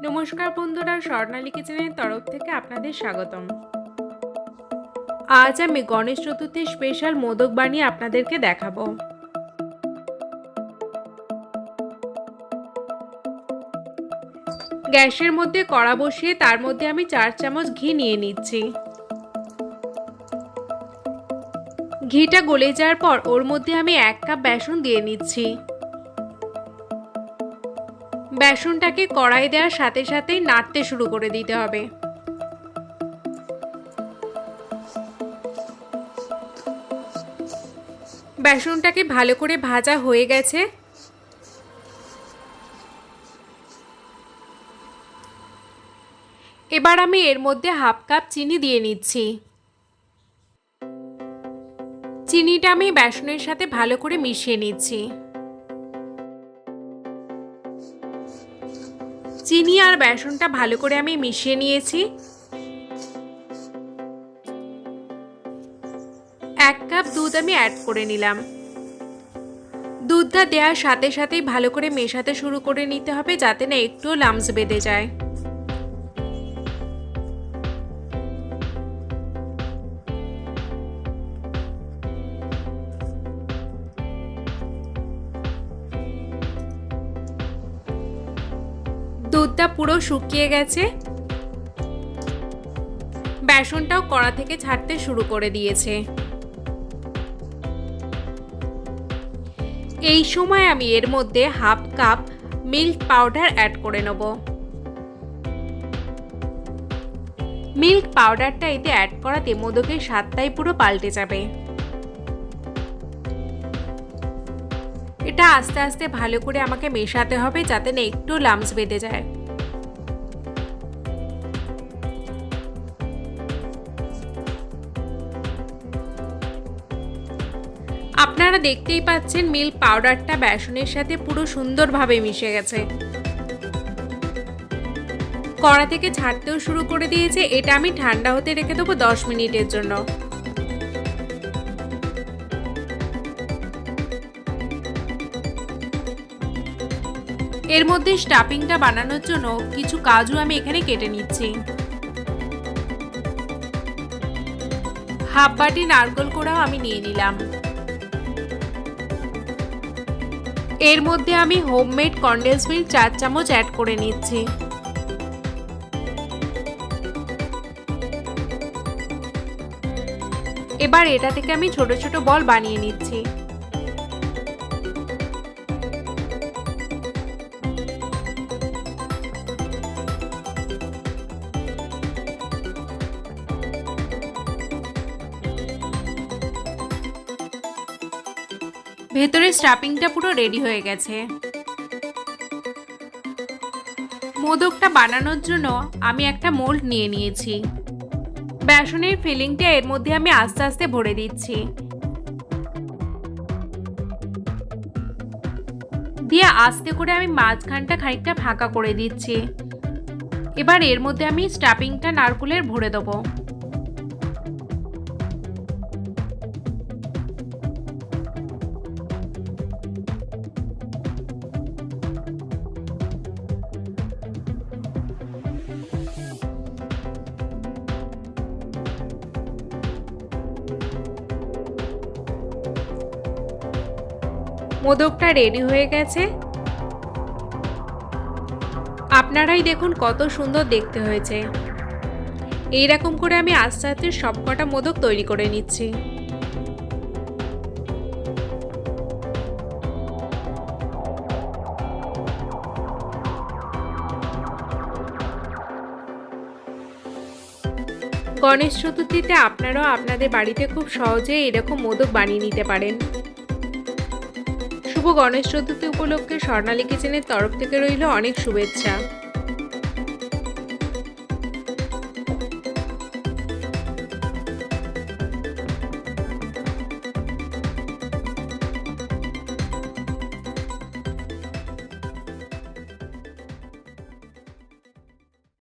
নমস্কার বন্ধুরা, স্বর্ণালী কিচেনের তরফ থেকে আপনাদের স্বাগতম। আজ আমি গণেশ চতুর্থীর স্পেশাল মোদক বানিয়ে আপনাদেরকে দেখাবো। গ্যাসের মধ্যে কড়া বসিয়ে তার মধ্যে আমি 4 চামচ ঘি নিয়ে নিচ্ছি। ঘিটা গলে যাওয়ার পর ওর মধ্যে আমি 1 কাপ বেসন দিয়ে নিচ্ছি। বেসনটাকে কড়াই দেওয়ার সাথে সাথেই নাড়তে শুরু করে দিতে হবে। বেসনটাকে ভালো করে ভাজা হয়ে গেছে। এবার আমি এর মধ্যে 1/2 কাপ চিনি দিয়ে নিচ্ছি। চিনিটা আমি বেসনের সাথে ভালো করে মিশিয়ে নিচ্ছি। চিনি আর বেসনটা ভালো করে আমি মিশিয়ে নিয়েছি। 1 কাপ দুধ আমি অ্যাড করে নিলাম। দুধটা দেওয়ার সাথে সাথেই ভালো করে মেশাতে শুরু করে নিতে হবে, যাতে না একটুও লাম্পস বেঁধে যায়। দুধটা পুরো শুকিয়ে গেছে। বেসনটাও কড়া থেকে ছাড়তে শুরু করে দিয়েছে। এই সময় আমি এর মধ্যে 1/2 কাপ মিল্ক পাউডার অ্যাড করে নেব। মিল্ক পাউডারটা এতে অ্যাড করাতে মোদকের স্বাদটাই পুরো পাল্টে যাবে। এটা আস্তে আস্তে ভালো করে আমাকে মেশাতে হবে, যাতে না একটু লাম্পস বেঁধে যায়। আপনারা দেখতেই পাচ্ছেন মিল্ক পাউডারটা বেসনের সাথে পুরো সুন্দরভাবে মিশে গেছে। কড়া থেকে ছাড়তেও শুরু করে দিয়েছে। এটা আমি ঠান্ডা হতে রেখে দেবো 10 মিনিটের জন্য। এর মধ্যে স্টাফিংটা বানানোর জন্য কিছু কাজু আমি এখানে কেটে নিচ্ছি। 1/2 বাটি নারকেল কোড়াও আমি নিয়ে নিলাম। এর মধ্যে আমি হোমমেড কনডেন্স মিল্ক 4 চামচ অ্যাড করে নিচ্ছি। এবার এটা থেকে আমি ছোট ছোট বল বানিয়ে নিচ্ছি। ভেতরে স্টাফিংটা পুরো রেডি হয়ে গেছে। মোদকটা বানানোর জন্য আমি একটা মোল্ড নিয়ে নিয়েছি। বেসনের ফিলিংটা এর মধ্যে আমি আস্তে আস্তে ভরে দিচ্ছি। দিয়ে আস্তে করে আমি মাঝখানটা খানিকটা ফাঁকা করে দিচ্ছি। এবার এর মধ্যে আমি স্টাফিংটা নারকেলের ভরে দেবো। মোদকটা রেডি হয়ে গেছে। আপনারাই দেখুন কত সুন্দর দেখতে হয়েছে। এইরকম করে আমি আস্তে আস্তে সবকটা মোদক তৈরি করে নিচ্ছি। গণেশ চতুর্থীতে আপনারাও আপনাদের বাড়িতে খুব সহজে এরকম মোদক বানিয়ে নিতে পারেন। শুভ গণেশ চতুর্থী উপলক্ষে স্বর্ণালী কিচেনের তরফ থেকে রইল অনেক শুভেচ্ছা।